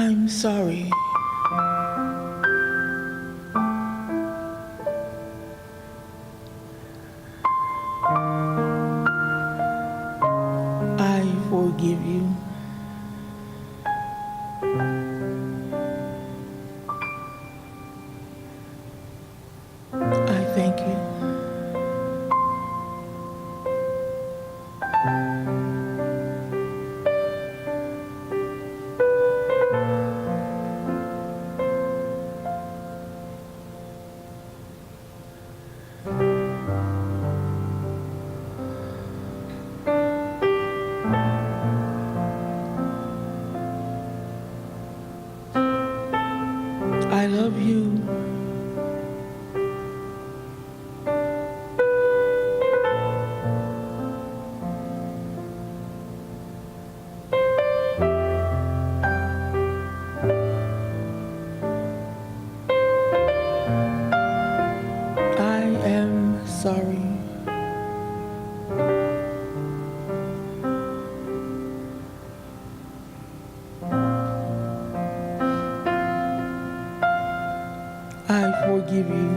I'm sorry. I forgive you. I thank you. I love you. I am sorry. I forgive you.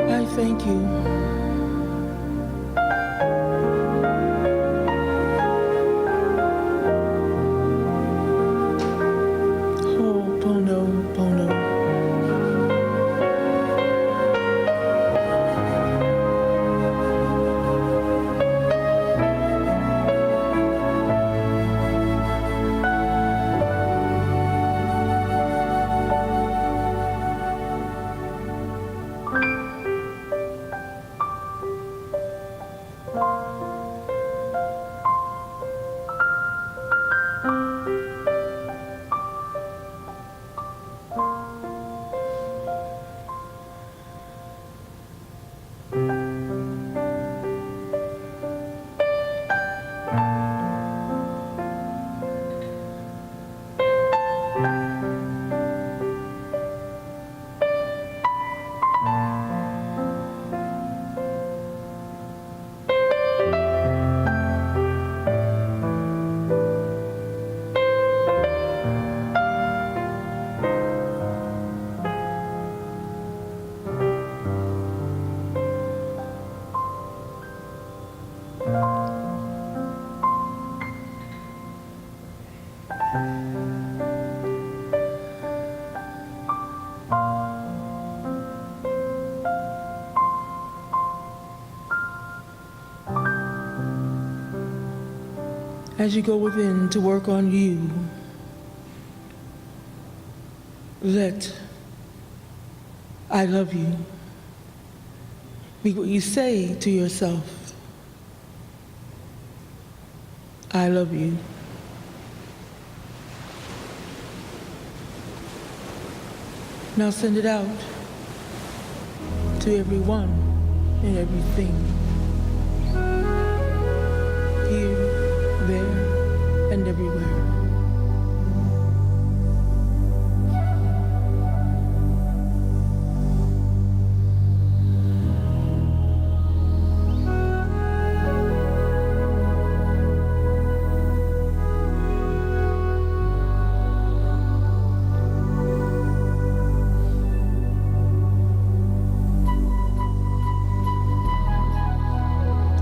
I thank you. Ho'oponopono. As you go within to work on you, let I love you be what you say to yourself. I love you. Now send it out to everyone and everything. Here, there, and everywhere.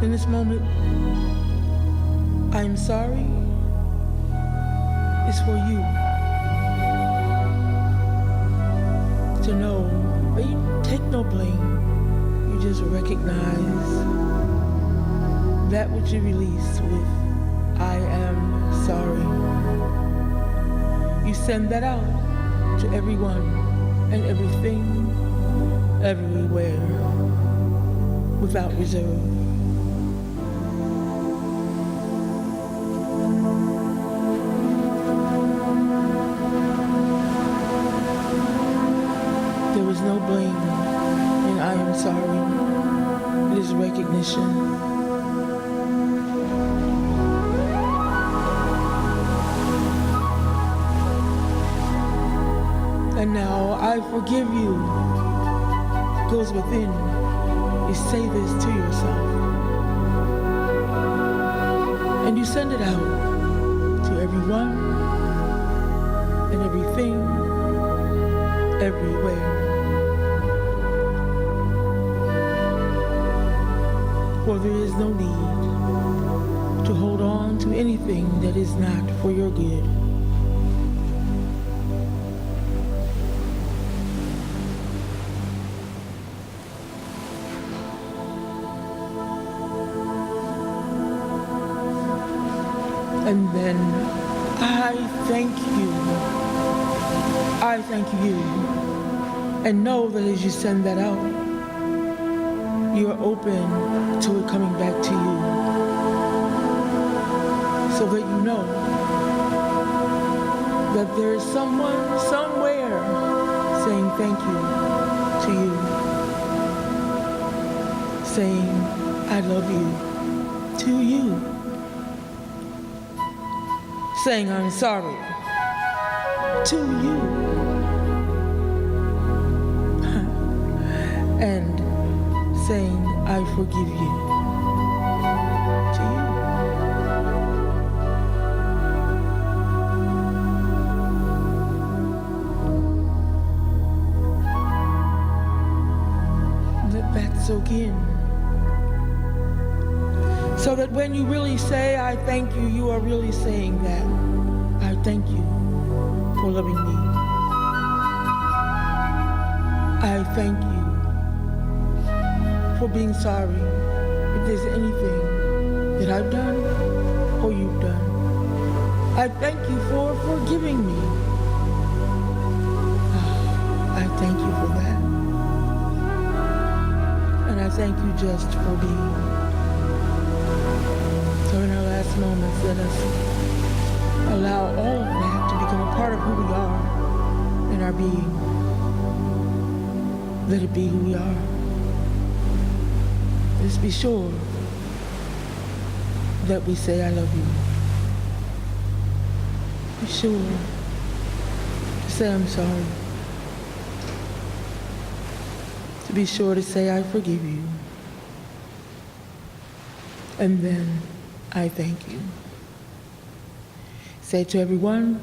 In this moment, I'm sorry. It's for you to know that you take no blame. You just recognize that which you release with I am sorry. You send that out to everyone and everything, everywhere, without reserve. There is no blame in I am sorry. It is recognition. And now I I forgive you goes within. You say this to yourself. And you send it out to everyone and everything, everywhere. For there is no need to hold on to anything that is not for your good. And then I thank you. I thank you. And know that as you send that out, you are open to it coming back to you. So that you know that there is someone somewhere saying thank you to you. Saying, I love you to you. Saying, I'm sorry to you. And saying, I forgive you to you. Let that soak in. So that when you really say, I thank you, you are really saying that. I thank you for loving me. I thank you for being sorry if there's anything that I've done or you've done. I thank you for forgiving me. I thank you for that. And I thank you just for being. So in our last moments, let us allow all of that to become a part of who we are in our being. Let it be who we are. Let's be sure that we say, I love you. Be sure to say, I'm sorry. To be sure to say, I forgive you. And then, I thank you. Say to everyone,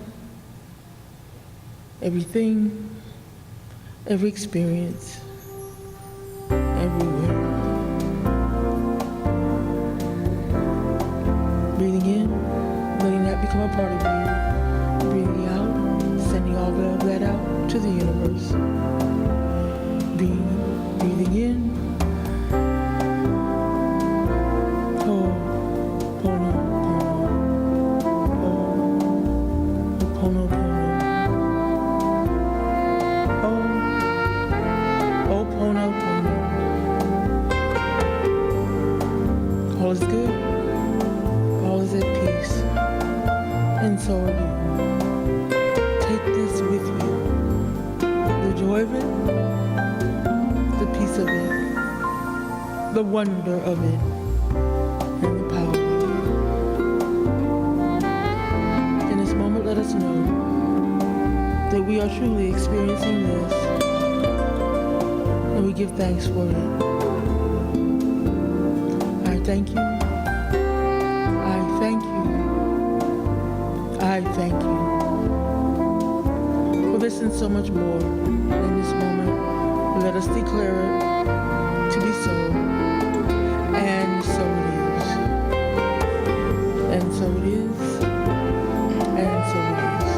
everything, every experience, everywhere. Breathing in, letting that become a part of you. Breathing out, sending all of that out to the universe. Breathing in. All is good, all is at peace, and so are you. Take this with you, the joy of it, the peace of it, the wonder of it, and the power of it. In this moment, let us know that we are truly experiencing this, and we give thanks for it. Thank you. I thank you. I thank you. For this and so much more in this moment, let us declare it to be so. And so it is. And so it is. And so it is.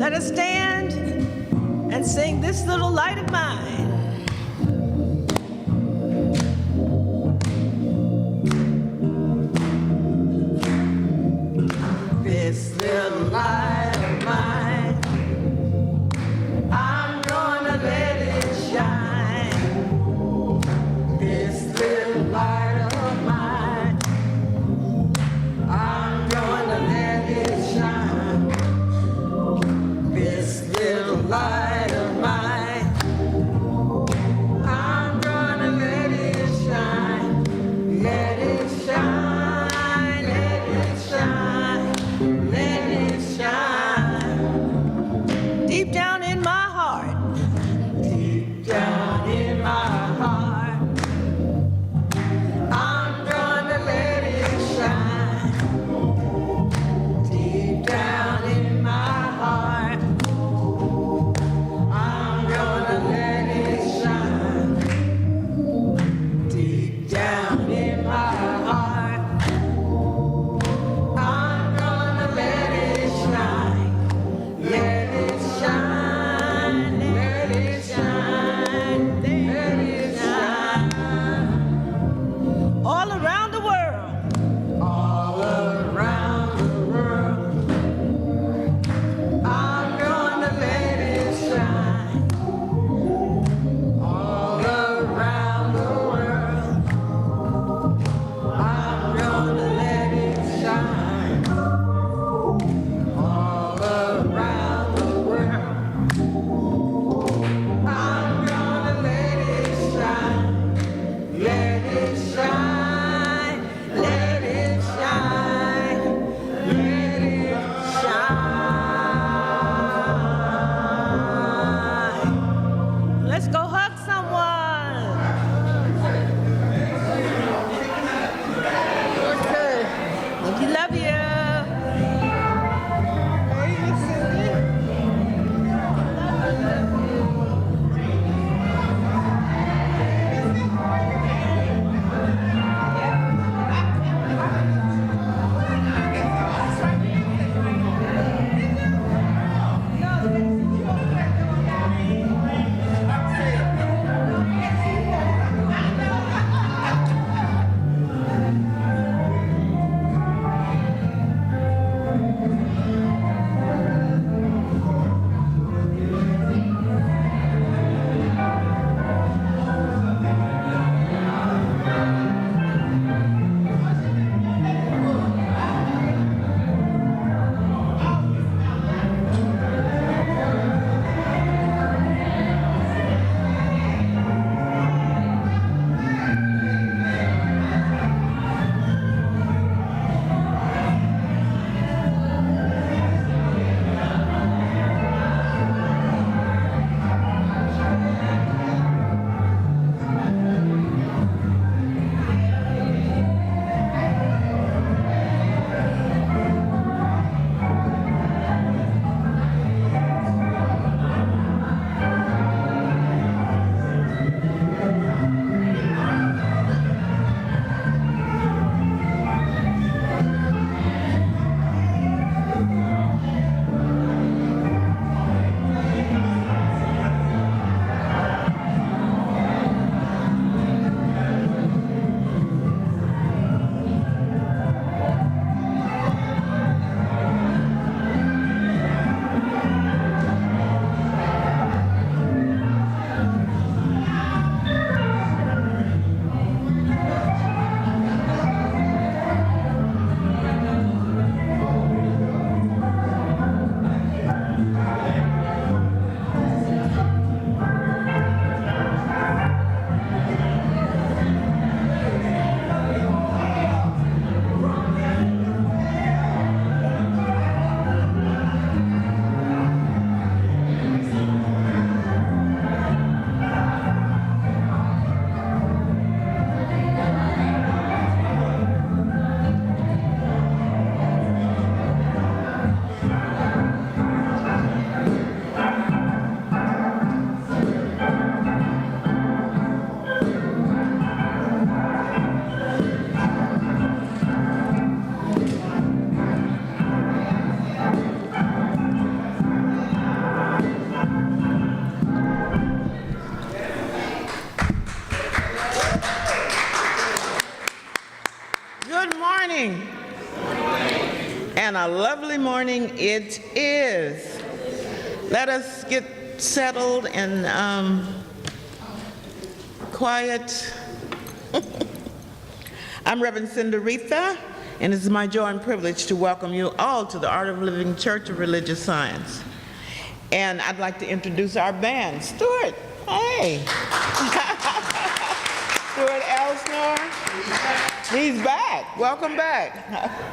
Let us stand and sing This Little Light of Mine. This little light of mine, I'm gonna let it shine. This little light of mine, I'm gonna let it shine. This little light of mine, I'm gonna let it shine. Let it shine, let it shine, let it shine. a lovely morning it is. Let us get settled and quiet. I'm Reverend Cinderetha, and it's my joy and privilege to welcome you all to the Art of Living Church of Religious Science. And I'd like to introduce our band. Stuart, hey. Stuart Elsner, he's back. Welcome back.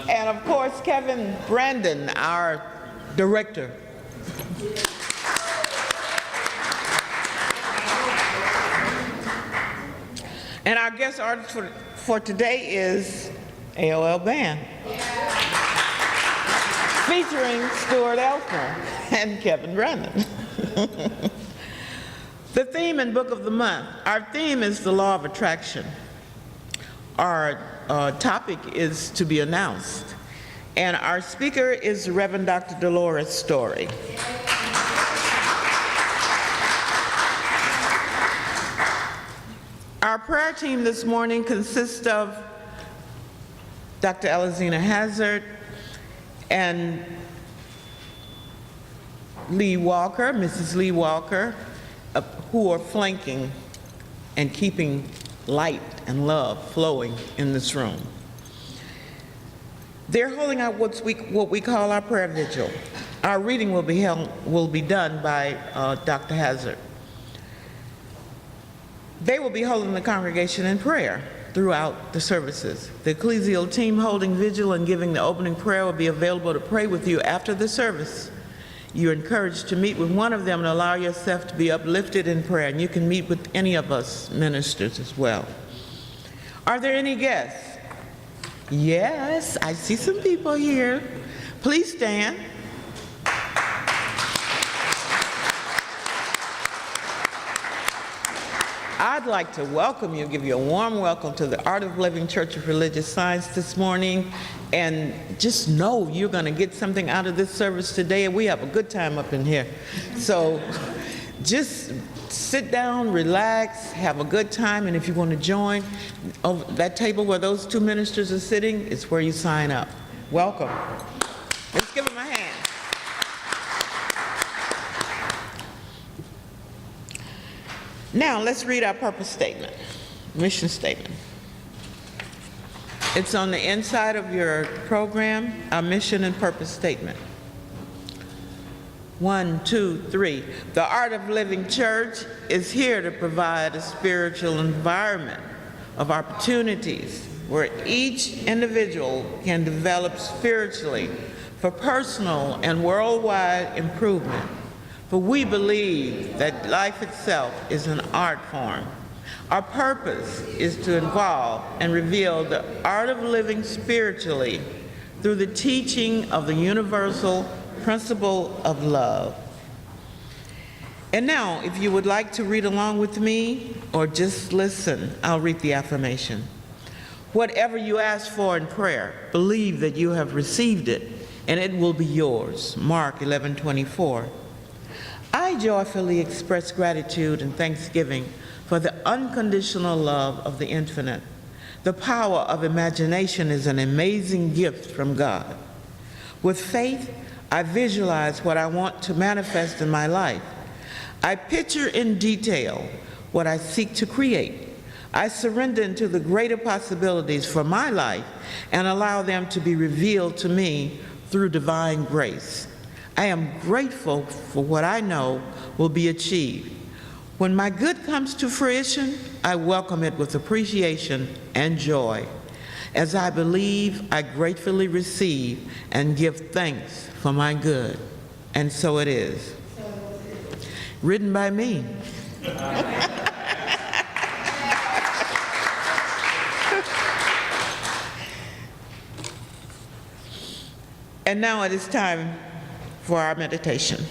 And of course, Kevin Brandon, our director. And our guest artist for today is AOL Band, featuring Stuart Elsner and Kevin Brandon. The theme and book of the month. Our theme is the law of attraction. Our topic is to be announced. And our speaker is Reverend Dr. Dolores Story. Our prayer team this morning consists of Dr. Elizina Hazard and Lee Walker, Mrs. Lee Walker, who are flanking and keeping light and love flowing in this room. They're holding out what we call our prayer vigil. Our reading will be done by Dr. Hazard. They will be holding the congregation in prayer throughout the services. The ecclesial team holding vigil and giving the opening prayer will be available to pray with you after the service. You're encouraged to meet with one of them and allow yourself to be uplifted in prayer, and you can meet with any of us ministers as well. Are there any guests? Yes, I see some people here. Please stand. I'd like to welcome you, give you a warm welcome to the Art of Living Church of Religious Science this morning. And just know you're going to get something out of this service today, and we have a good time up in here. So just sit down, relax, have a good time, and if you want to join, that table where those two ministers are sitting is where you sign up. Welcome. Let's give them a hand. Now, let's read our purpose statement, mission statement. It's on the inside of your program, our mission and purpose statement. 1, 2, 3. The Art of Living Church is here to provide a spiritual environment of opportunities where each individual can develop spiritually for personal and worldwide improvement. For we believe that life itself is an art form. Our purpose is to involve and reveal the art of living spiritually through the teaching of the universal principle of love. And now, if you would like to read along with me or just listen, I'll read the affirmation. Whatever you ask for in prayer, believe that you have received it, and it will be yours. Mark 11:24. I joyfully express gratitude and thanksgiving for the unconditional love of the infinite. The power of imagination is an amazing gift from God. With faith, I visualize what I want to manifest in my life. I picture in detail what I seek to create. I surrender into the greater possibilities for my life and allow them to be revealed to me through divine grace. I am grateful for what I know will be achieved. When my good comes to fruition, I welcome it with appreciation and joy. As I believe, I gratefully receive and give thanks for my good. And so it is. Written by me. And now it is time for our meditation.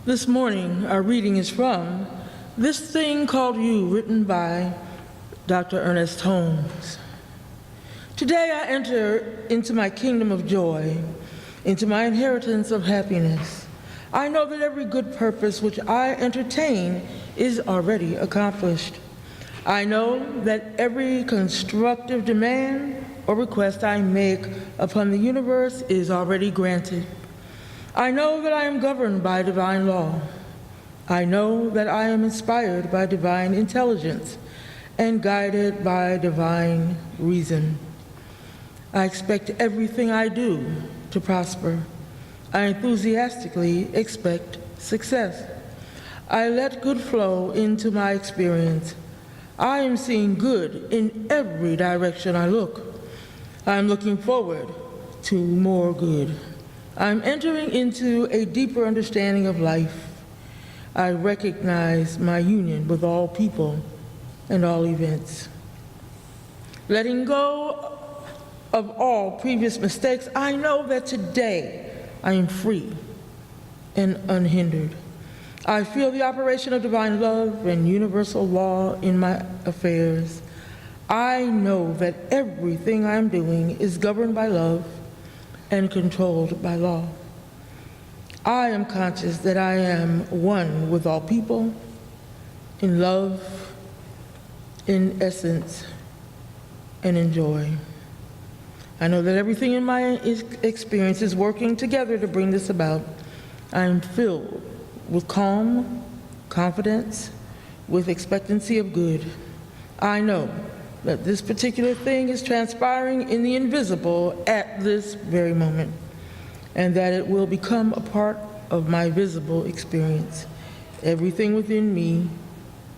This morning, our reading is from This Thing Called You, written by Dr. Ernest Holmes. Today I enter into my kingdom of joy, into my inheritance of happiness. I know that every good purpose which I entertain is already accomplished. I know that every constructive demand or request I make upon the universe is already granted. I know that I am governed by divine law. I know that I am inspired by divine intelligence and guided by divine reason. I expect everything I do to prosper. I enthusiastically expect success. I let good flow into my experience. I am seeing good in every direction I look. I'm looking forward to more good. I'm entering into a deeper understanding of life. I recognize my union with all people and all events. Letting go of all previous mistakes, I know that today I am free and unhindered. I feel the operation of divine love and universal law in my affairs. I know that everything I'm doing is governed by love and controlled by law. I am conscious that I am one with all people, in love, in essence, and in joy. I know that everything in my experience is working together to bring this about. I am filled with calm, confidence, with expectancy of good. I know that this particular thing is transpiring in the invisible at this very moment, and that it will become a part of my visible experience. Everything within me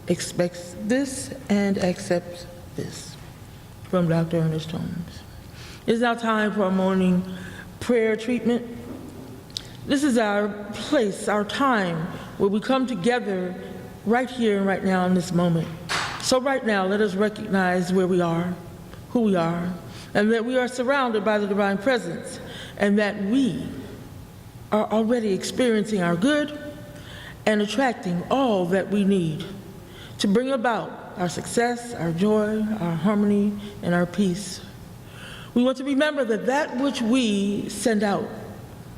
expects this and accepts this. From Dr. Ernest Holmes. It's now time for our morning prayer treatment. This is our place, our time, where we come together right here and right now in this moment. So right now, let us recognize where we are, who we are, and that we are surrounded by the divine presence, and that we are already experiencing our good and attracting all that we need to bring about our success, our joy, our harmony, and our peace. We want to remember that that which we send out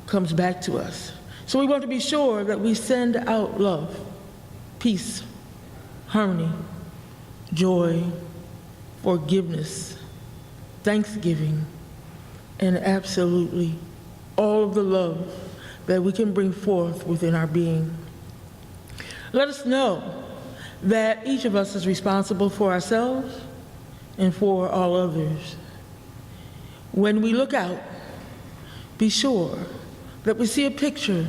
comes back to us. So we want to be sure that we send out love, peace, harmony, joy, forgiveness, thanksgiving, and absolutely all of the love that we can bring forth within our being. Let us know that each of us is responsible for ourselves and for all others. When we look out, be sure that we see a picture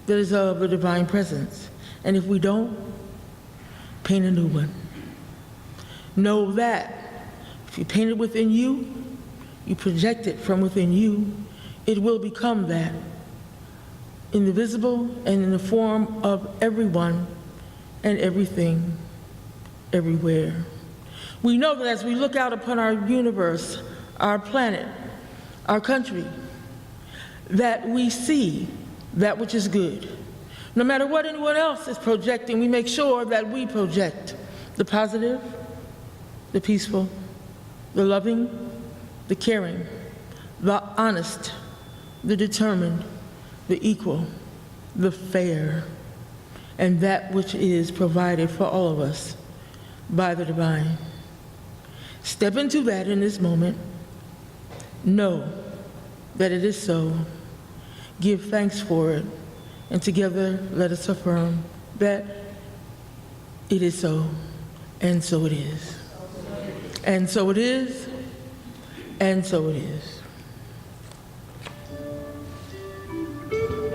that is of the divine presence. And if we don't, paint a new one. Know that if you paint it within you, you project it from within you, it will become that in the visible and in the form of everyone and everything, everywhere. We know that as we look out upon our universe, our planet, our country, that we see that which is good. No matter what anyone else is projecting, we make sure that we project the positive, the peaceful, the loving, the caring, the honest, the determined, the equal, the fair, and that which is provided for all of us by the divine. Step into that in this moment. Know that it is so. Give thanks for it. And together, let us affirm that it is so, and so it is. And so it is, and so it is.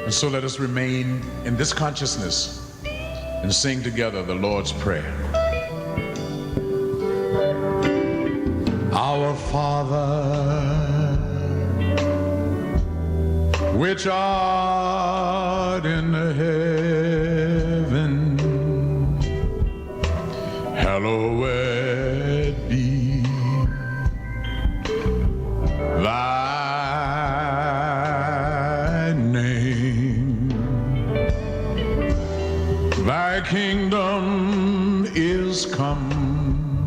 And so let us remain in this consciousness and sing together the Lord's Prayer. Our Father, which art in heaven, hallowed be thy name. Thy kingdom is come,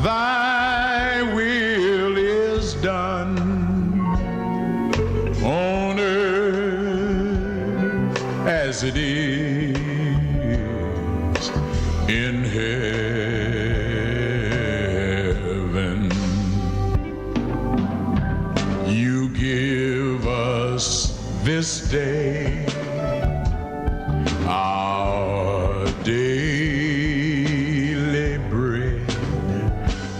thy will is done on earth as it is in heaven. You give us this day our daily bread,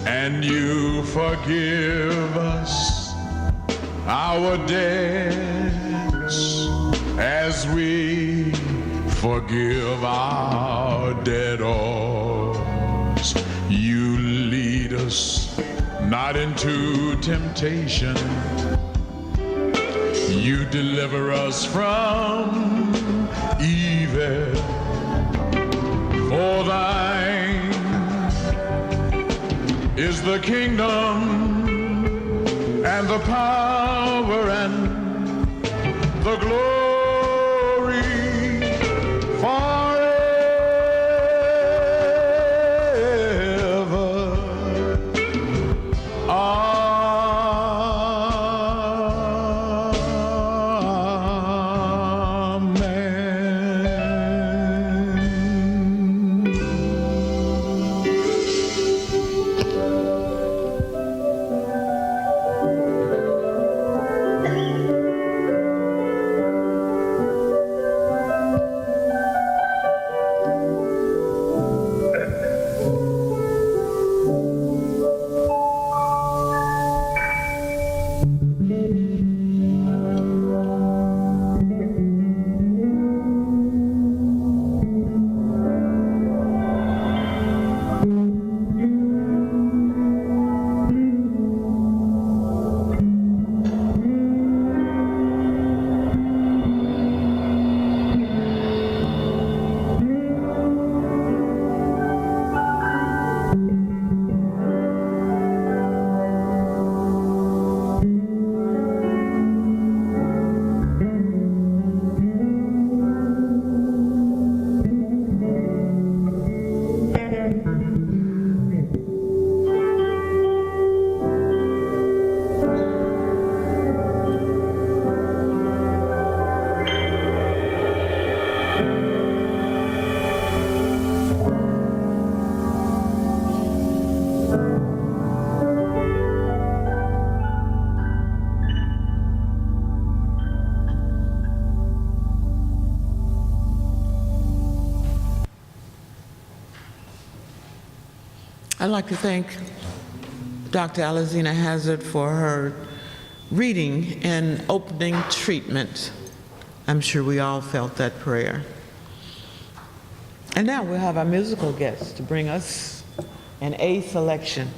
and you forgive us our debts as we forgive our debtors. You lead us not into temptation, you deliver us from evil. For thine is the kingdom and the power and the glory forever. I'd like to thank Dr. Alazina Hazard for her reading and opening treatment. I'm sure we all felt that prayer. And now we'll have our musical guest to bring us an A selection.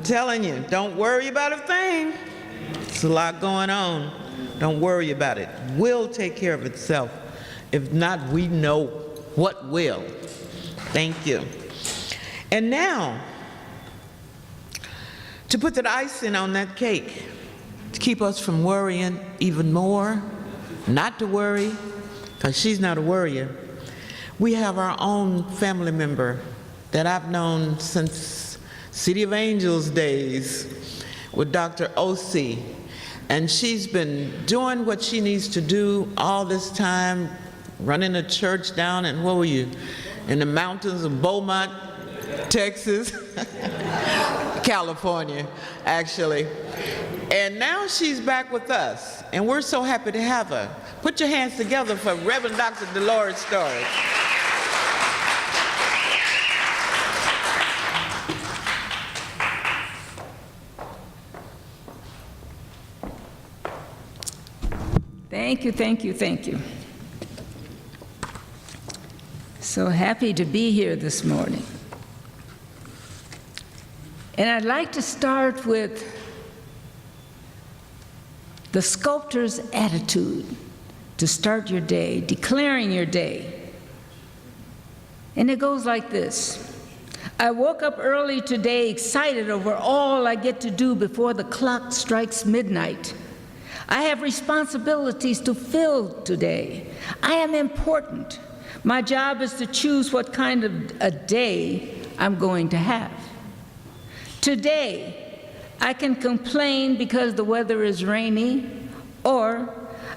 telling you, don't worry about a thing. It's a lot going on. Don't worry about it. Will take care of itself. If not, we know what will. Thank you. And now, to put the icing on that cake, to keep us from worrying even more, not to worry, because she's not a worrier, we have our own family member that I've known since City of Angels days with Dr. O.C. And she's been doing what she needs to do all this time, running a church down in, where were you? In the mountains of Beaumont, Texas, California, actually. And now she's back with us, and we're so happy to have her. Put your hands together for Reverend Dr. Dolores Story. Thank you, thank you, thank you. So happy to be here this morning. And I'd like to start with the sculptor's attitude to start your day, declaring your day. And it goes like this. I woke up early today, excited over all I get to do before the clock strikes midnight. I have responsibilities to fill today. I am important. My job is to choose what kind of a day I'm going to have. Today, I can complain because the weather is rainy, or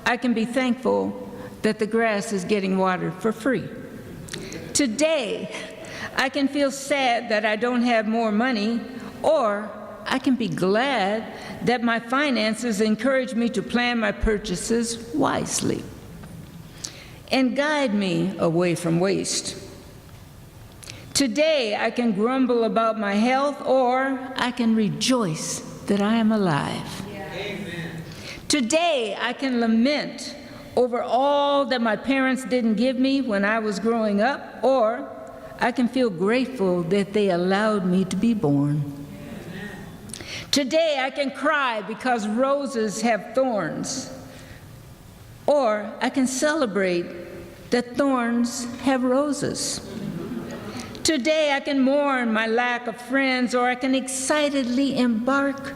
I can be thankful that the grass is getting watered for free. Today, I can feel sad that I don't have more money, or I can be glad that my finances encourage me to plan my purchases wisely and guide me away from waste. Today, I can grumble about my health, or I can rejoice that I am alive. Amen. Today, I can lament over all that my parents didn't give me when I was growing up, or I can feel grateful that they allowed me to be born. Today, I can cry because roses have thorns, or I can celebrate that thorns have roses. Today, I can mourn my lack of friends, or I can excitedly embark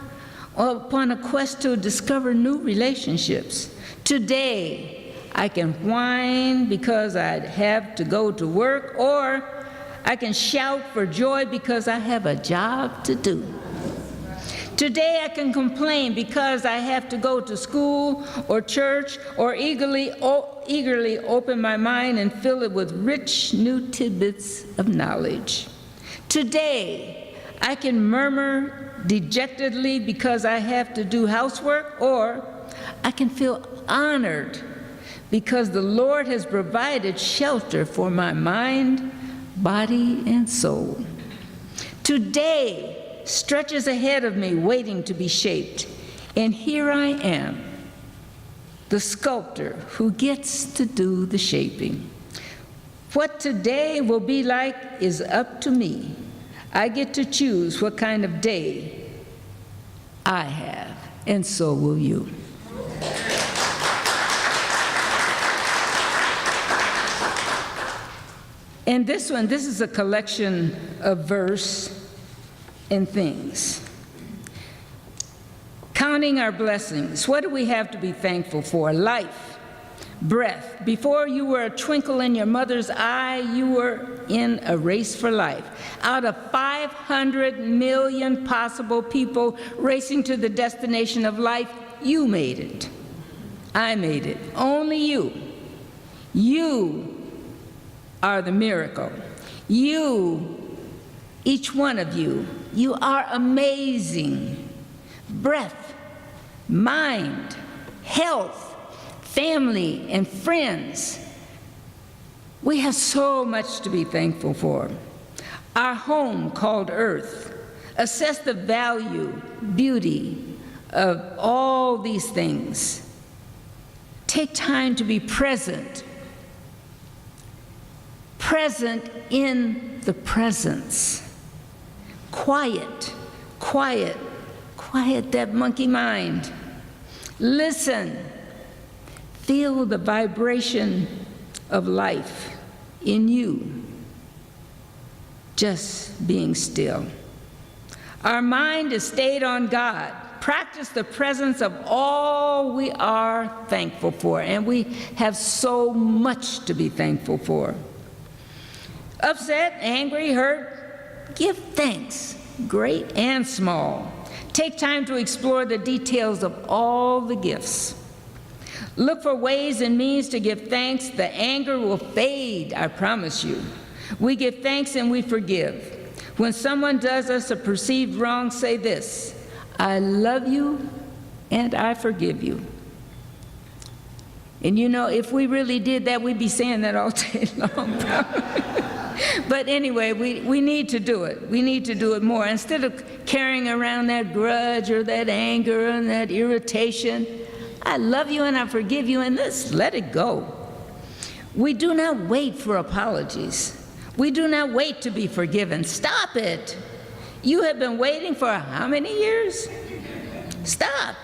upon a quest to discover new relationships. Today, I can whine because I have to go to work, or I can shout for joy because I have a job to do. Today I can complain because I have to go to school or church, or eagerly open my mind and fill it with rich new tidbits of knowledge. Today I can murmur dejectedly because I have to do housework, or I can feel honored because the Lord has provided shelter for my mind, body, and soul. Today stretches ahead of me, waiting to be shaped. And here I am, the sculptor who gets to do the shaping. What today will be like is up to me. I get to choose what kind of day I have, and so will you. And this is a collection of verse and things. Counting our blessings, what do we have to be thankful for? Life, breath. Before you were a twinkle in your mother's eye, you were in a race for life. Out of 500 million possible people racing to the destination of life, you made it. I made it. Only you. You are the miracle. You, each one of you, you are amazing. Breath, mind, health, family, and friends. We have so much to be thankful for. Our home called Earth. Assess the value, beauty of all these things. Take time to be present. Present in the presence. Quiet Quiet that monkey mind. Listen. Feel the vibration of life in you, just being still. Our mind is stayed on God. Practice the presence of all we are thankful for, and we have so much to be thankful for. Upset, angry, hurt, give thanks, great and small. Take time to explore the details of all the gifts. Look for ways and means to give thanks. The anger will fade, I promise you. We give thanks and we forgive. When someone does us a perceived wrong, say this: I love you and I forgive you. And you know, if we really did that, we'd be saying that all day long. But anyway, we need to do it. We need to do it more. Instead of carrying around that grudge or that anger and that irritation, I love you and I forgive you, and let's let it go. We do not wait for apologies. We do not wait to be forgiven. Stop it. You have been waiting for how many years? Stop.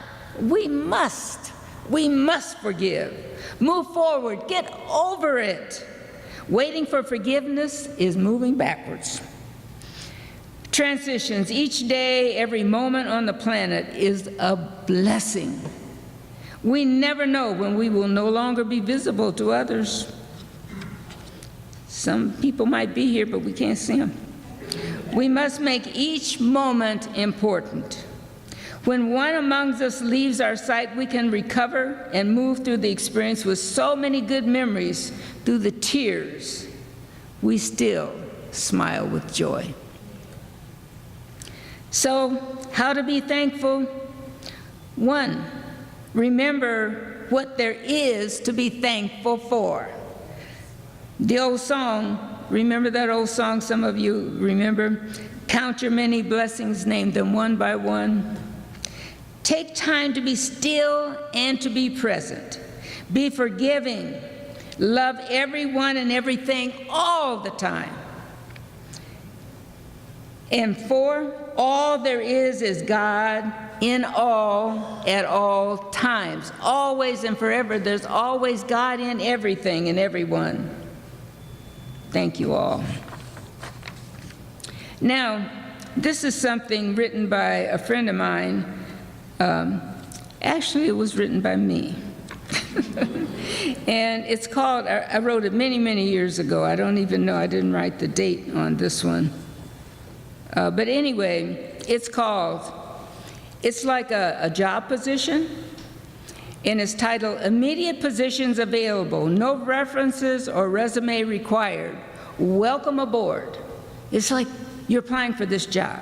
We must forgive. Move forward. Get over it. Waiting for forgiveness is moving backwards. Transitions. Each day, every moment on the planet is a blessing. We never know when we will no longer be visible to others. Some people might be here, but we can't see them. We must make each moment important. When one among us leaves our sight, we can recover and move through the experience with so many good memories. Through the tears, we still smile with joy. So, how to be thankful? 1, remember what there is to be thankful for. The old song, remember that old song some of you remember? Count your many blessings, name them one by one. Take time to be still and to be present. Be forgiving. Love everyone and everything all the time. And 4, all there is God in all at all times. Always and forever, there's always God in everything and everyone. Thank you all. Now, this is something written by a friend of mine. Actually, it was written by me. And it's called, I wrote it many, many years ago. I don't even know, I didn't write the date on this one. But anyway, it's called, it's like a job position, and it's titled, Immediate Positions Available, No References or Resume Required. Welcome aboard. It's like you're applying for this job.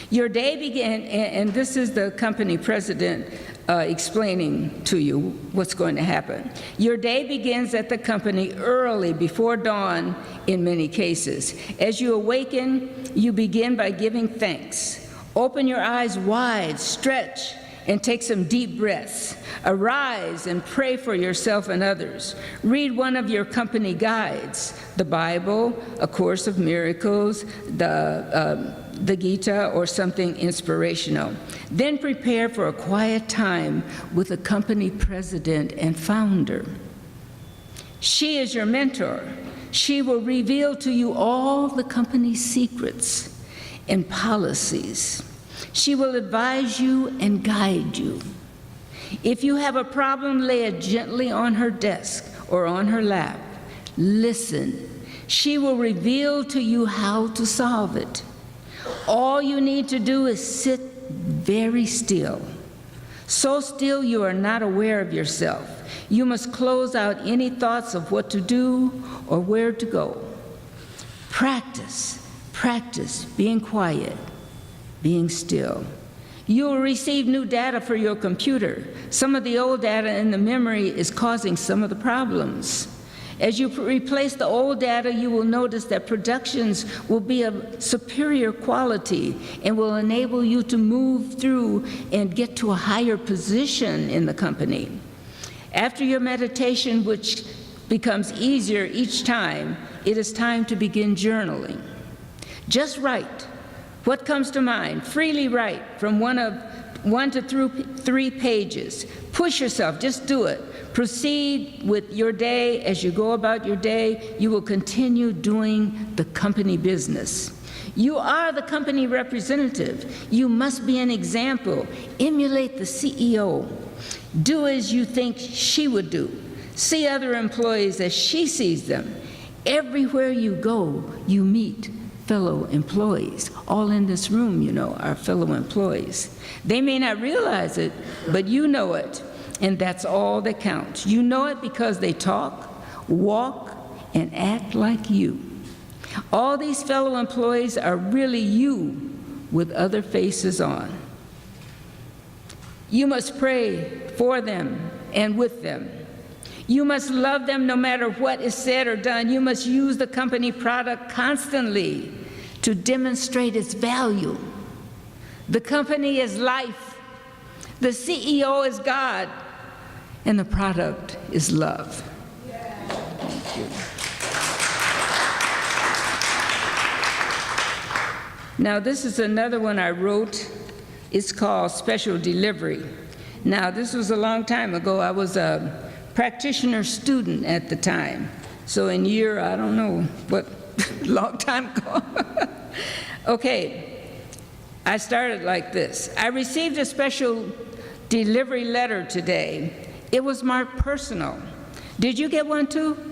Your day began, and this is the company president explaining to you what's going to happen. Your day begins at the company early, before dawn in many cases. As you awaken, you begin by giving thanks. Open your eyes wide, stretch, and take some deep breaths. Arise and pray for yourself and others. Read one of your company guides, the Bible, A Course of Miracles, the Gita, or something inspirational. Then prepare for a quiet time with the company president and founder. She is your mentor. She will reveal to you all the company's secrets and policies. She will advise you and guide you. If you have a problem, lay it gently on her desk or on her lap. Listen. She will reveal to you how to solve it. All you need to do is sit very still. So still you are not aware of yourself. You must close out any thoughts of what to do or where to go. Practice being quiet, being still. You will receive new data for your computer. Some of the old data in the memory is causing some of the problems. As you replace the old data, you will notice that productions will be of superior quality and will enable you to move through and get to a higher position in the company. After your meditation, which becomes easier each time, it is time to begin journaling. Just write What comes to mind? Freely write from 1 to 3 pages. Push yourself, just do it. Proceed with your day. As you go about your day, you will continue doing the company business. You are the company representative. You must be an example. Emulate the CEO. Do as you think she would do. See other employees as she sees them. Everywhere you go, you meet fellow employees. All in this room, you know, are fellow employees. They may not realize it, but you know it, and that's all that counts. You know it because they talk, walk, and act like you. All these fellow employees are really you with other faces on. You must pray for them and with them. You must love them no matter what is said or done. You must use the company product constantly to demonstrate its value. The company is life. The CEO is God. And the product is love. Thank you. Now, this is another one I wrote. It's called Special Delivery. Now, this was a long time ago. I was a practitioner student at the time. So in year, I don't know what, long time ago. Okay, I started like this. I received a special delivery letter today. It was marked personal. Did you get one too?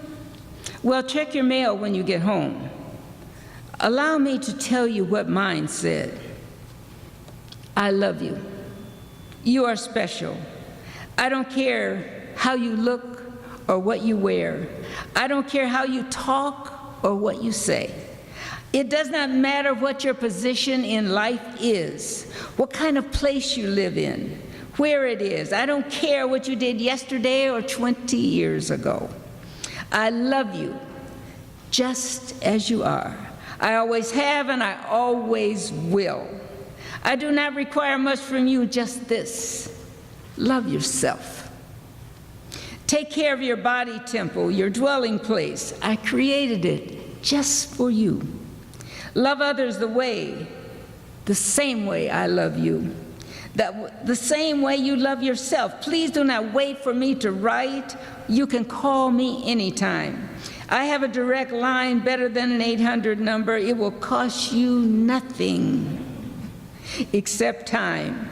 Well, check your mail when you get home. Allow me to tell you what mine said. I love you. You are special. I don't care how you look or what you wear. I don't care how you talk or what you say. It does not matter what your position in life is, what kind of place you live in, where it is. I don't care what you did yesterday or 20 years ago. I love you just as you are. I always have and I always will. I do not require much from you, just this. Love yourself. Take care of your body temple, your dwelling place. I created it just for you. Love others the same way I love you. The same way you love yourself. Please do not wait for me to write. You can call me anytime. I have a direct line better than an 800 number. It will cost you nothing except time.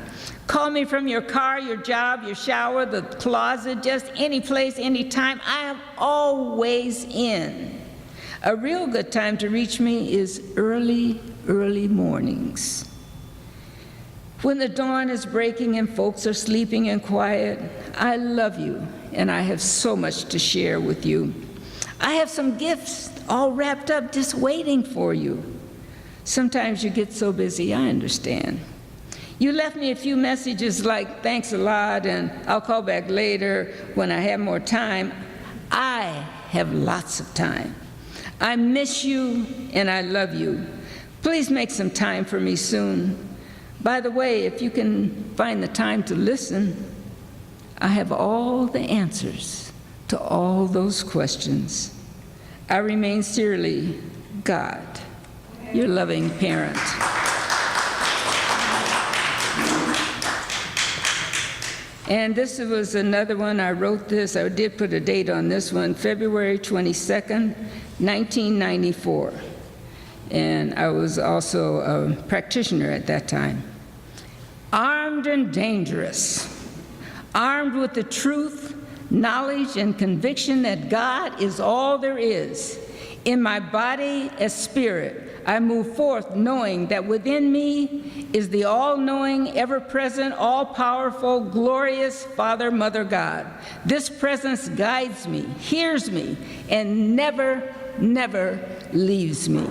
Call me from your car, your job, your shower, the closet, just any place, any time. I am always in. A real good time to reach me is early mornings. When the dawn is breaking and folks are sleeping and quiet, I love you, and I have so much to share with you. I have some gifts all wrapped up just waiting for you. Sometimes you get so busy, I understand. You left me a few messages like, thanks a lot, and I'll call back later when I have more time. I have lots of time. I miss you, and I love you. Please make some time for me soon. By the way, if you can find the time to listen, I have all the answers to all those questions. I remain sincerely, God, your loving parent. And this was another one. I wrote this. I did put a date on this one, February 22nd, 1994. And I was also a practitioner at that time. Armed and dangerous, armed with the truth, knowledge, and conviction that God is all there is. In my body as spirit, I move forth knowing that within me is the all-knowing, ever-present, all-powerful, glorious Father, Mother God. This presence guides me, hears me, and never leaves me.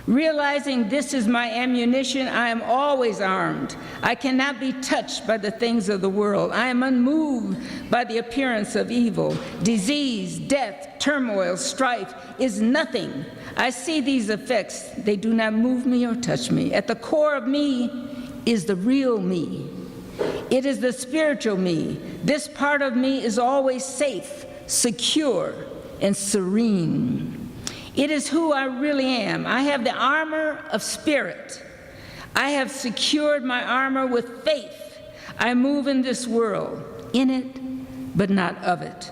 Realizing this is my ammunition, I am always armed. I cannot be touched by the things of the world. I am unmoved by the appearance of evil. Disease, death, turmoil, strife is nothing. I see these effects. They do not move me or touch me. At the core of me is the real me. It is the spiritual me. This part of me is always safe, secure, and serene. It is who I really am. I have the armor of spirit. I have secured my armor with faith. I move in this world, in it, but not of it.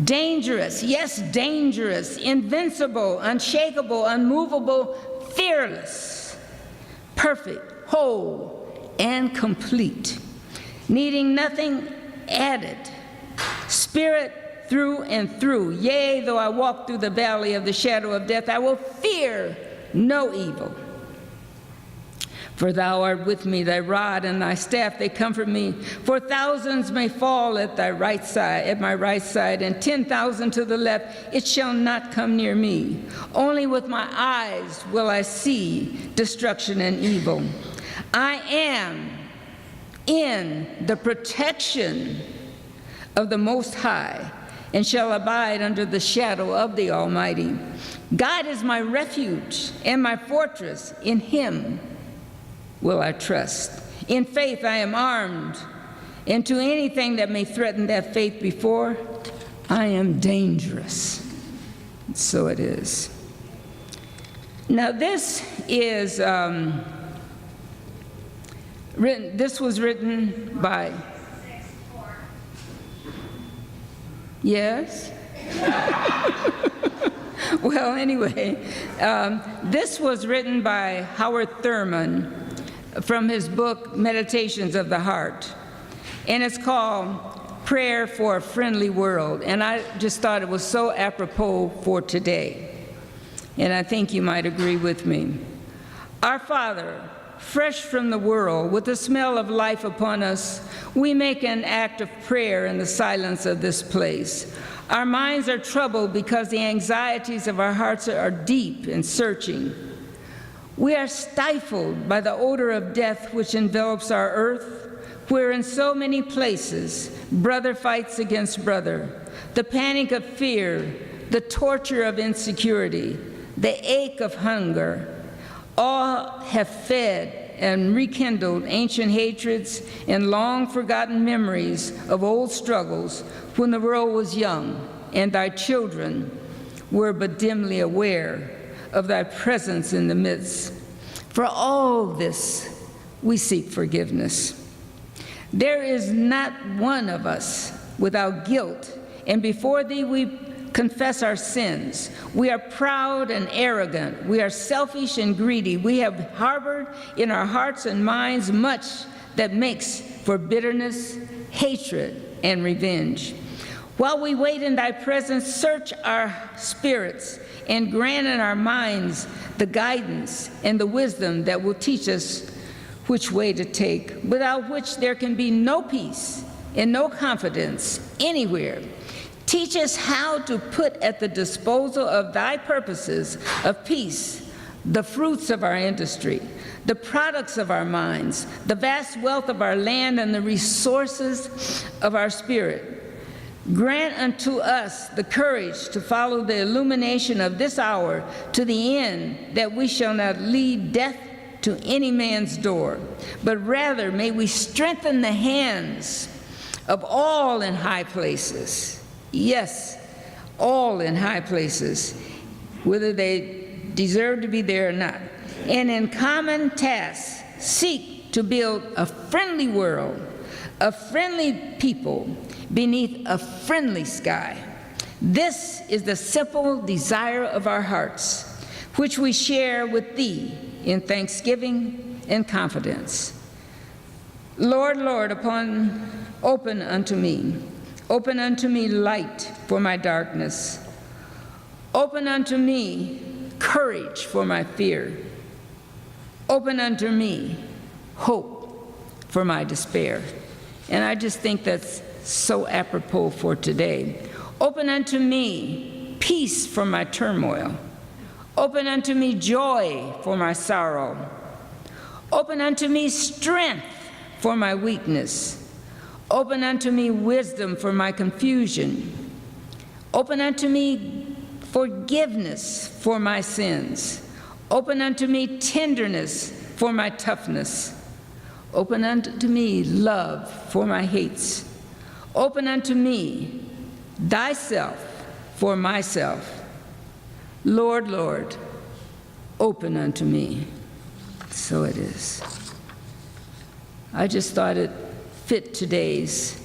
Dangerous, yes, dangerous, invincible, unshakable, unmovable, fearless, perfect, whole, and complete, needing nothing added, spirit through and through. Yea, though I walk through the valley of the shadow of death, I will fear no evil. For thou art with me, thy rod and thy staff, they comfort me. For thousands may fall at thy right side, at my right side, and 10,000 to the left, it shall not come near me. Only with my eyes will I see destruction and evil. I am in the protection of the Most High, and shall abide under the shadow of the Almighty. God is my refuge and my fortress. In him will I trust. In faith I am armed, and to anything that may threaten that faith before, I am dangerous. So it is. Now this is written. This was written by. Yes. Well, anyway, this was written by Howard Thurman from his book, Meditations of the Heart. And it's called Prayer for a Friendly World. And I just thought it was so apropos for today. And I think you might agree with me. Our Father, fresh from the world, with the smell of life upon us, we make an act of prayer in the silence of this place. Our minds are troubled because the anxieties of our hearts are deep and searching. We are stifled by the odor of death which envelops our earth, where in so many places brother fights against brother, the panic of fear, the torture of insecurity, the ache of hunger, all have fed and rekindled ancient hatreds and long-forgotten memories of old struggles when the world was young and thy children were but dimly aware of thy presence in the midst. For all this, we seek forgiveness. There is not one of us without guilt, and before thee we confess our sins. We are proud and arrogant. We are selfish and greedy. We have harbored in our hearts and minds much that makes for bitterness, hatred, and revenge. While we wait in thy presence, search our spirits and grant in our minds the guidance and the wisdom that will teach us which way to take, without which there can be no peace and no confidence anywhere. Teach us how to put at the disposal of thy purposes of peace the fruits of our industry, the products of our minds, the vast wealth of our land, and the resources of our spirit. Grant unto us the courage to follow the illumination of this hour to the end, that we shall not lead death to any man's door, but rather may we strengthen the hands of all in high places. Yes, all in high places, whether they deserve to be there or not. And in common tasks, seek to build a friendly world, a friendly people, beneath a friendly sky. This is the simple desire of our hearts, which we share with thee in thanksgiving and confidence. Lord, Lord, open unto me light for my darkness. Open unto me courage for my fear. Open unto me hope for my despair. And I just think that's so apropos for today. Open unto me peace for my turmoil. Open unto me joy for my sorrow. Open unto me strength for my weakness. Open unto me wisdom for my confusion. Open unto me forgiveness for my sins. Open unto me tenderness for my toughness. Open unto me love for my hates. Open unto me thyself for myself. Lord, Lord, open unto me. So it is. I just thought it fit today's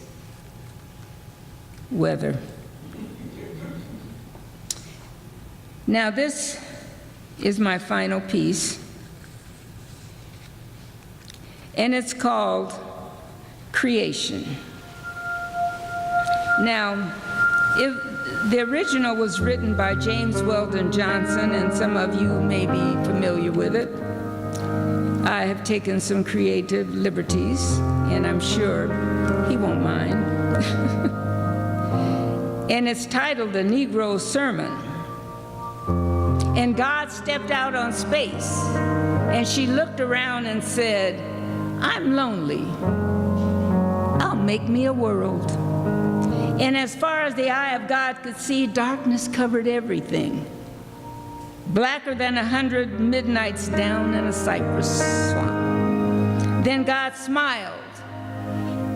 weather. Now this is my final piece, and it's called Creation. Now, the original was written by James Weldon Johnson, and some of you may be familiar with it. I have taken some creative liberties, and I'm sure he won't mind. And it's titled The Negro Sermon. And God stepped out on space, and she looked around and said, I'm lonely. I'll make me a world. And as far as the eye of God could see, darkness covered everything. Blacker than 100 midnights down in a cypress swamp. Then God smiled,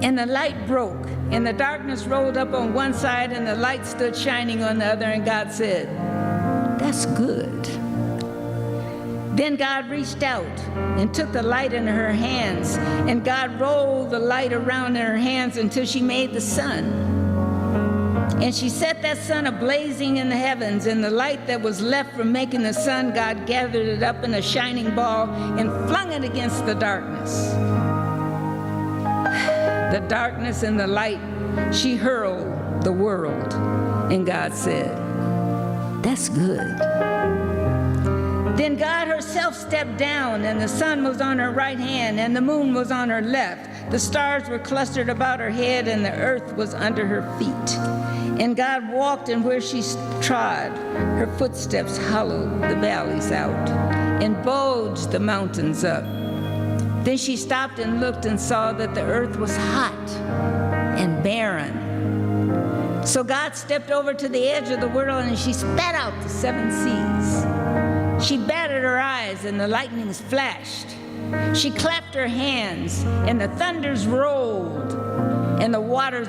and the light broke, and the darkness rolled up on one side, and the light stood shining on the other, and God said, that's good. Then God reached out and took the light in her hands, and God rolled the light around in her hands until she made the sun. And she set that sun ablazing in the heavens, and the light that was left from making the sun, God gathered it up in a shining ball and flung it against the darkness. The darkness and the light, she hurled the world, and God said, that's good. Then God herself stepped down, and the sun was on her right hand, and the moon was on her left. The stars were clustered about her head, and the earth was under her feet. And God walked, and where she trod, her footsteps hollowed the valleys out and bulged the mountains up. Then she stopped and looked and saw that the earth was hot and barren. So God stepped over to the edge of the world, and she spat out the 7 seas. She batted her eyes, and the lightnings flashed. She clapped her hands, and the thunders rolled, and the waters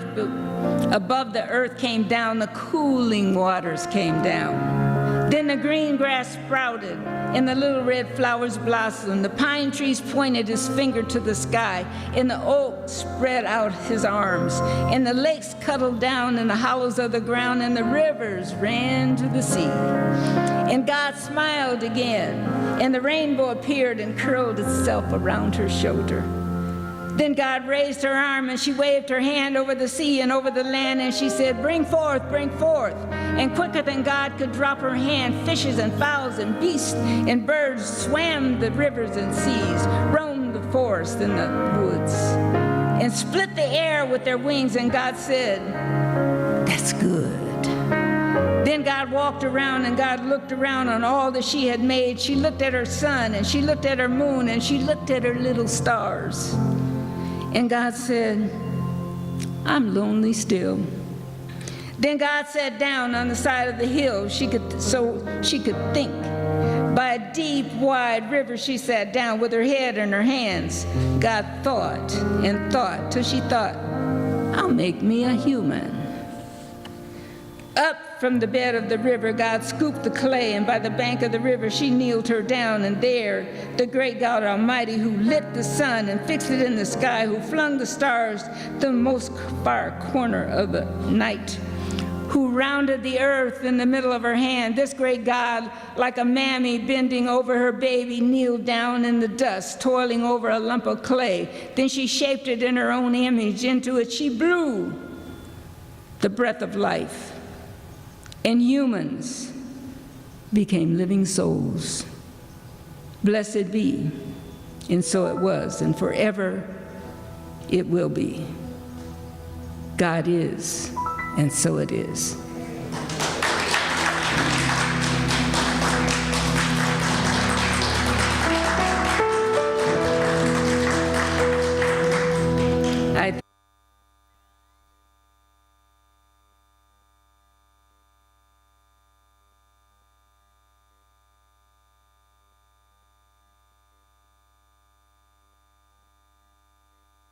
above the earth came down, the cooling waters came down. Then the green grass sprouted, and the little red flowers blossomed. The pine trees pointed his finger to the sky, and the oak spread out his arms, and the lakes cuddled down in the hollows of the ground, and the rivers ran to the sea. And God smiled again, and the rainbow appeared and curled itself around her shoulder. Then God raised her arm, and she waved her hand over the sea and over the land, and she said, bring forth, bring forth. And quicker than God could drop her hand, fishes and fowls and beasts and birds swam the rivers and seas, roamed the forest and the woods, and split the air with their wings. And God said, that's good. Then God walked around, and God looked around on all that she had made. She looked at her sun, and she looked at her moon, and she looked at her little stars. And God said, I'm lonely still. Then God sat down on the side of the hill so she could think. By a deep, wide river she sat down with her head in her hands. God thought and thought till she thought, I'll make me a human. Up from the bed of the river, God scooped the clay, and by the bank of the river she kneeled her down, and there the great God Almighty, who lit the sun and fixed it in the sky, who flung the stars to the most far corner of the night, who rounded the earth in the middle of her hand, this great God, like a mammy bending over her baby, kneeled down in the dust, toiling over a lump of clay. Then she shaped it in her own image. Into it she blew the breath of life, and humans became living souls. Blessed be, and so it was, and forever it will be. God is, and so it is.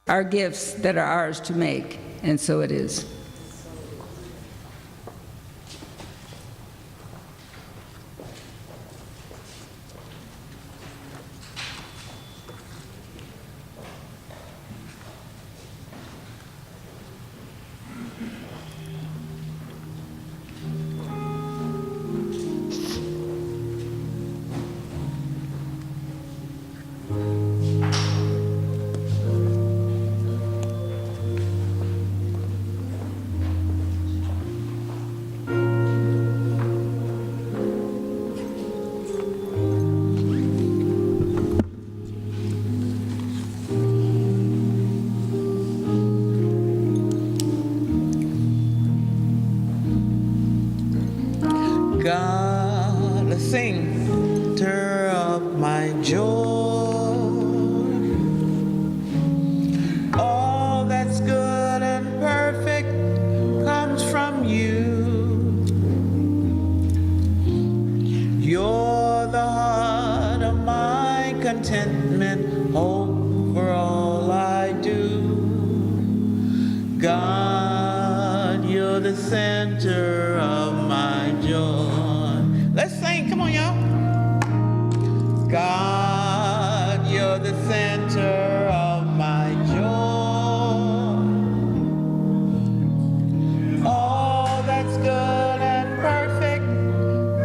Are gifts that are ours to make, and so it is. God, let's sing. Center of my joy. All that's good and perfect comes from you. You're the heart of my contentment, hope for all I do. God, you're the center of my joy. Let's sing, come on, y'all. God, you're the center of my joy. All that's good and perfect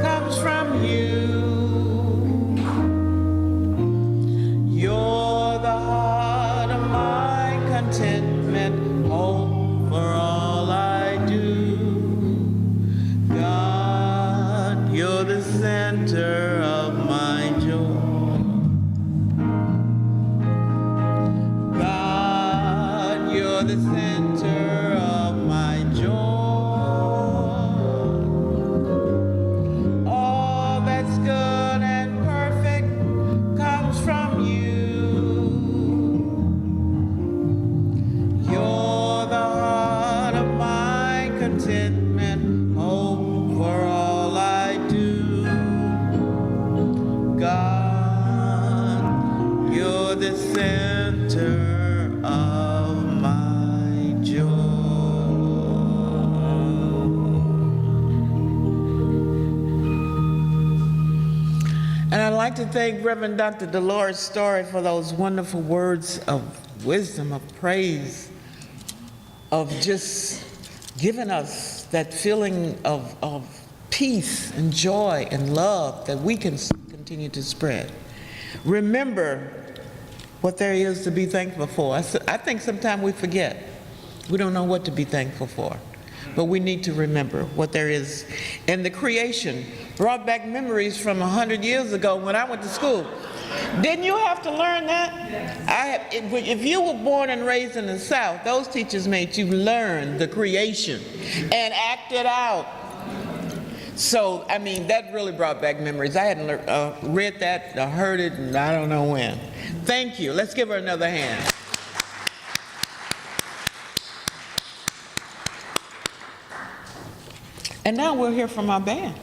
comes from you. You're the heart of my contentment, hope for all I do. God, you're the center of my joy. God, you're the center of my joy. All that's good and perfect comes from you. You're the heart of my contentment, hope for all I do. God, you're the center of my joy. And I'd like to thank Reverend Dr. Dolores Story for those wonderful words of wisdom, of praise, of just giving us that feeling of peace and joy and love that we can continue to spread. Remember what there is to be thankful for. I think sometimes we forget. We don't know what to be thankful for. But we need to remember what there is. And the creation brought back memories from 100 years ago when I went to school. Didn't you have to learn that? If you were born and raised in the South, those teachers made you learn the creation and act it out. So, I mean, that really brought back memories. I hadn't read that, heard it, and I don't know when. Thank you. Let's give her another hand. And now we'll hear from our band.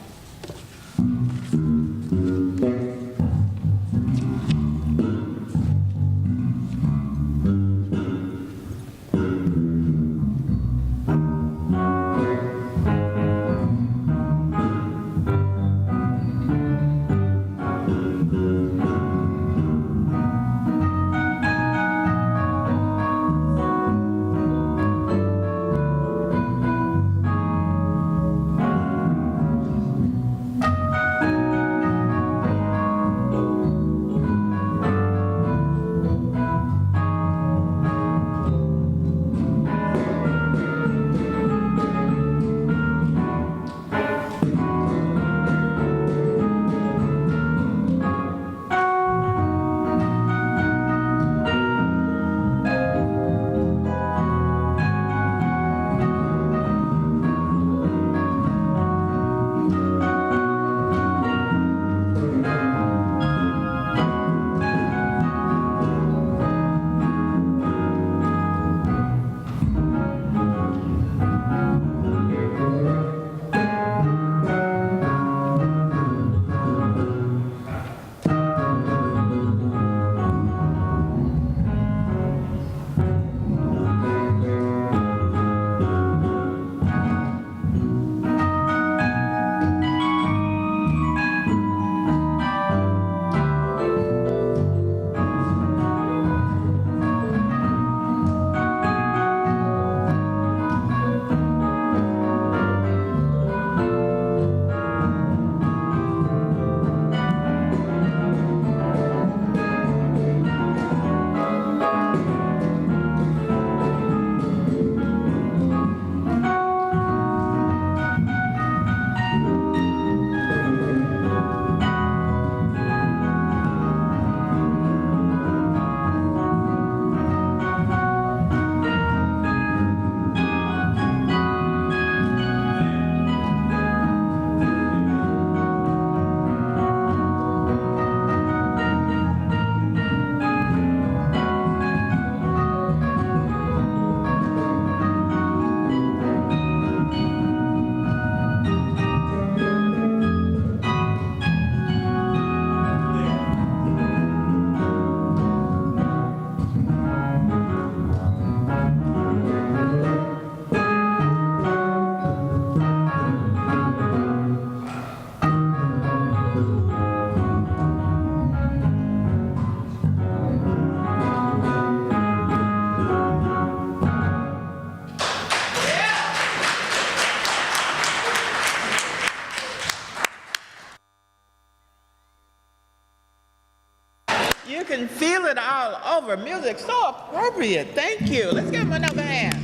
it all over. Music so appropriate. Thank you. Let's give him another hand.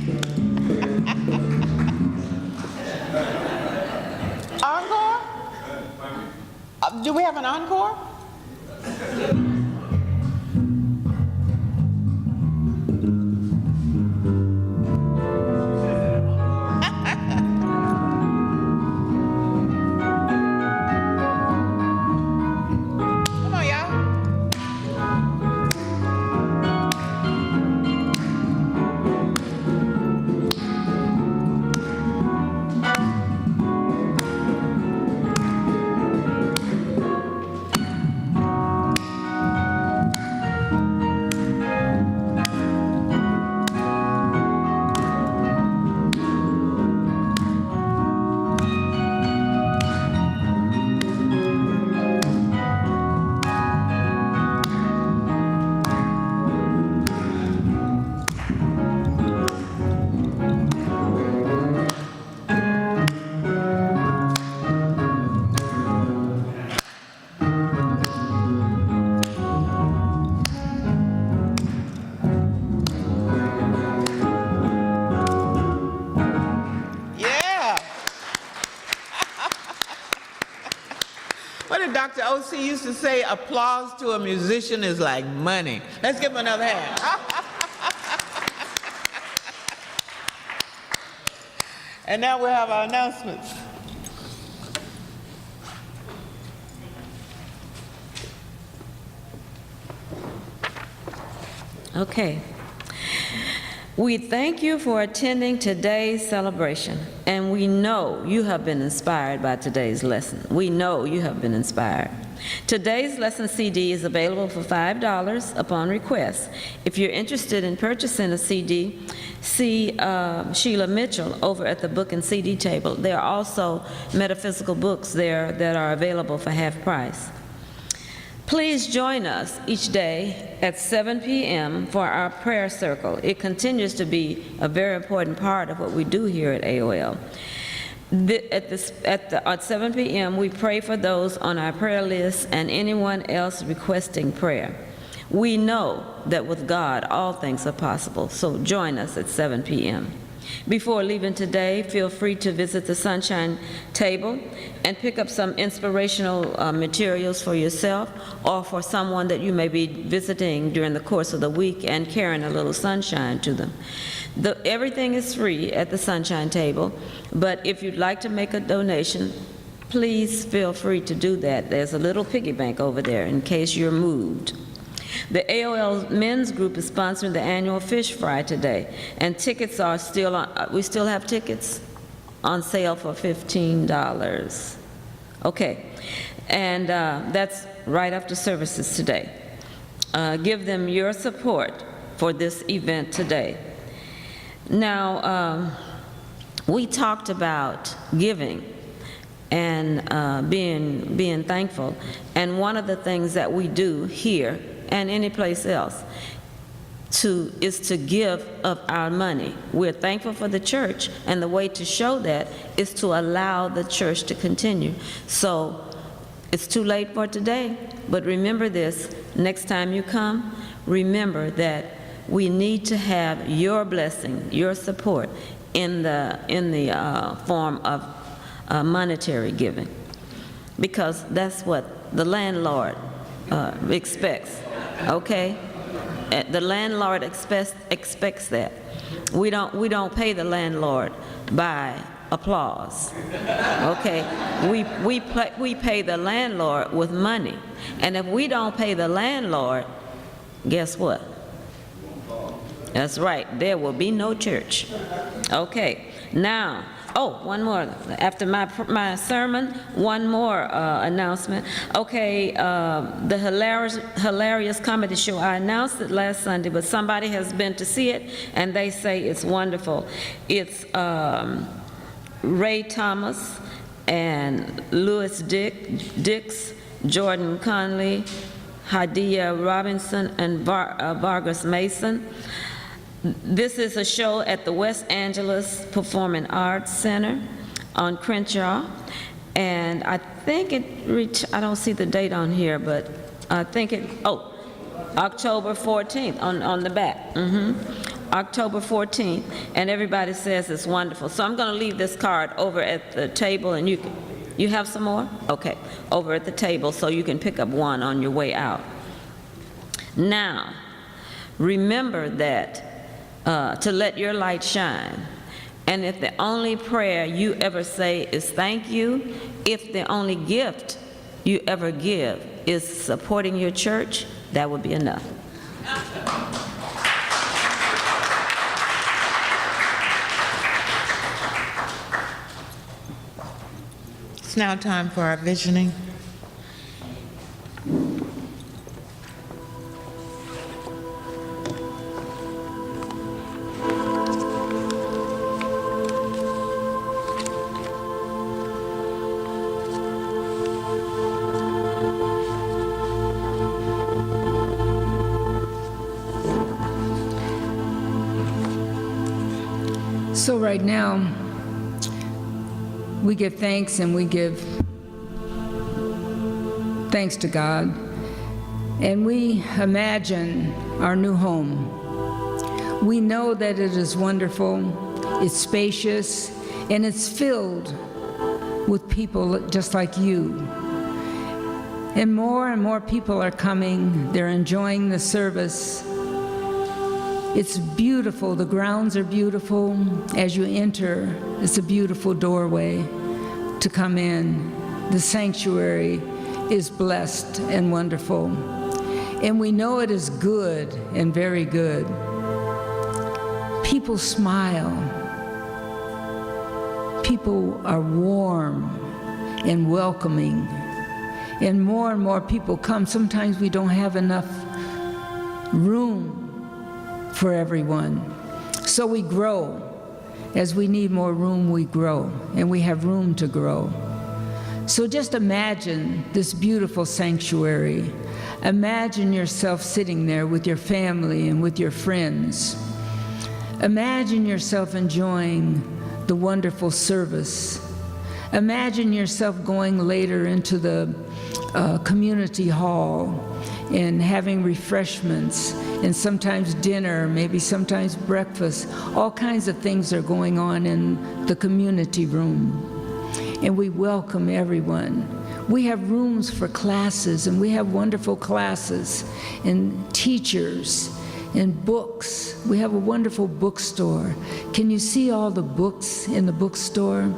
Encore? Do we have an encore? Come on, y'all. What did Dr. O.C. used to say? Applause to a musician is like money. Let's give him another hand. And now we'll have our announcements. Okay. We thank you for attending today's celebration, and we know you have been inspired by today's lesson. We know you have been inspired. Today's lesson CD is available for $5 upon request. If you're interested in purchasing a CD, see Sheila Mitchell over at the book and CD table. There are also metaphysical books there that are available for half price. Please join us each day at 7 p.m. for our prayer circle. It continues to be a very important part of what we do here at AOL. At 7 p.m., we pray for those on our prayer list and anyone else requesting prayer. We know that with God, all things are possible, so join us at 7 p.m. Before leaving today, feel free to visit the Sunshine Table and pick up some inspirational materials for yourself or for someone that you may be visiting during the course of the week and carrying a little sunshine to them. Everything is free at the Sunshine Table, but if you'd like to make a donation, please feel free to do that. There's a little piggy bank over there in case you're moved. The AOL men's group is sponsoring the annual fish fry today, and tickets are still on, we still have tickets on sale for $15. Okay, and that's right after services today. Give them your support for this event today. Now, we talked about giving and being thankful, and one of the things that we do here and any place else is to give of our money. We're thankful for the church, and the way to show that is to allow the church to continue. So it's too late for today, but remember this, next time you come, remember that we need to have your blessing, your support in the form of monetary giving, because that's what the landlord expects. Okay, the landlord expects that. We don't pay the landlord by applause. Okay, we pay the landlord with money, and if we don't pay the landlord, guess what? That's right, there will be no church. Okay, now. Oh, one more. After my sermon, one more announcement. Okay, the hilarious comedy show, I announced it last Sunday, but somebody has been to see it, and they say it's wonderful. It's Ray Thomas and Louis Dix, Jordan Conley, Hadia Robinson, and Vargas Mason. This is a show at the West Angeles Performing Arts Center on Crenshaw, and I think it reached, I don't see the date on here, but I think it, October 14th on the back. October 14th, and everybody says it's wonderful. So I'm going to leave this card over at the table, and you have some more? Okay, over at the table, so you can pick up one on your way out. Now, remember that to let your light shine. And if the only prayer you ever say is thank you, if the only gift you ever give is supporting your church, that would be enough. It's now time for our visioning. So right now, we give thanks and we give thanks to God, and we imagine our new home. We know that it is wonderful, it's spacious, and it's filled with people just like you. And more people are coming. They're enjoying the service. It's beautiful. The grounds are beautiful. As you enter, it's a beautiful doorway to come in. The sanctuary is blessed and wonderful. And we know it is good and very good. People smile. People are warm and welcoming. And more people come. Sometimes we don't have enough room for everyone. So we grow. As we need more room, we grow, and we have room to grow. So just imagine this beautiful sanctuary. Imagine yourself sitting there with your family and with your friends. Imagine yourself enjoying the wonderful service. Imagine yourself going later into the community hall and having refreshments, and sometimes dinner, maybe sometimes breakfast. All kinds of things are going on in the community room. And we welcome everyone. We have rooms for classes, and we have wonderful classes, and teachers, and books. We have a wonderful bookstore. Can you see all the books in the bookstore?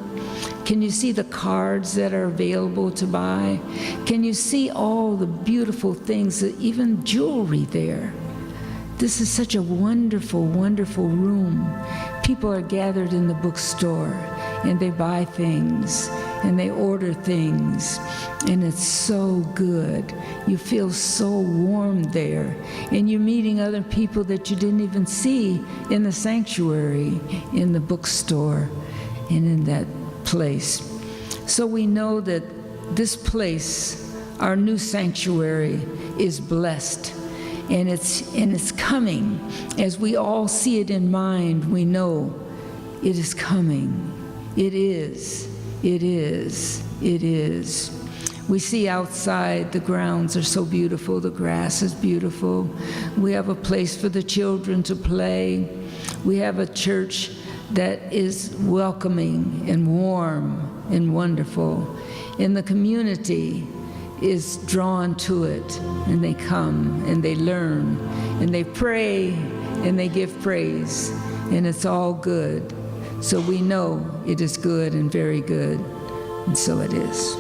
Can you see the cards that are available to buy? Can you see all the beautiful things, even jewelry there? This is such a wonderful, wonderful room. People are gathered in the bookstore, and they buy things, and they order things, and it's so good. You feel so warm there, and you're meeting other people that you didn't even see in the sanctuary, in the bookstore, and in that place. So we know that this place, our new sanctuary, is blessed, and it's coming. As we all see it in mind, we know it is coming. It is. It is. It is. We see outside, the grounds are so beautiful, the grass is beautiful. We have a place for the children to play. We have a church that is welcoming and warm and wonderful. And the community is drawn to it, and they come and they learn and they pray and they give praise, and it's all good. So we know it is good and very good, and so it is.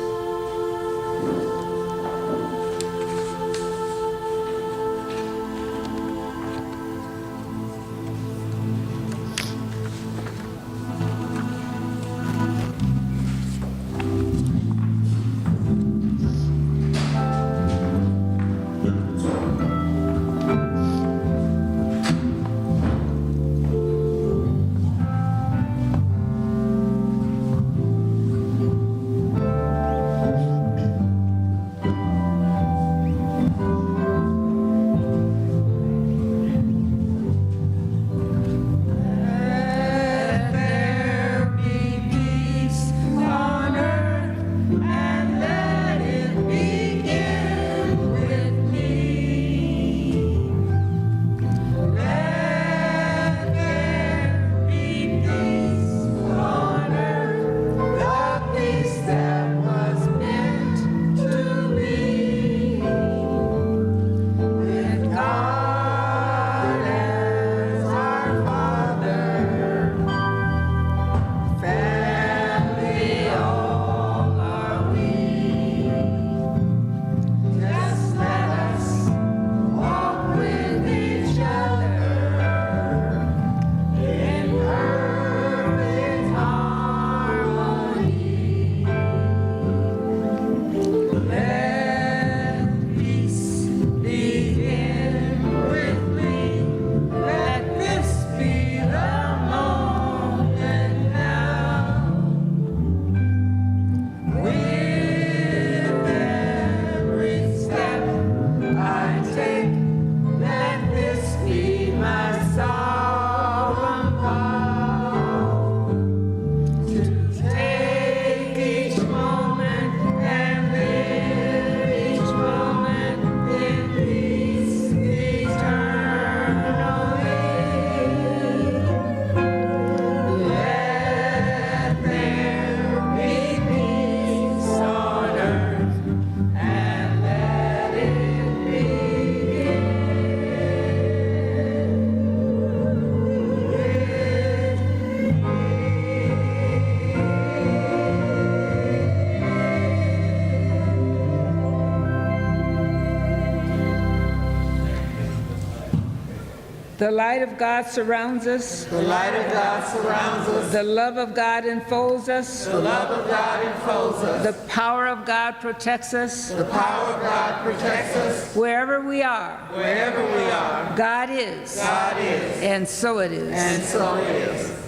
The light of God surrounds us. The light of God surrounds us. The love of God enfolds us. The love of God enfolds us. The power of God protects us. The power of God protects us. Wherever we are, Wherever we are, God is. God is. And so it is. And so it is.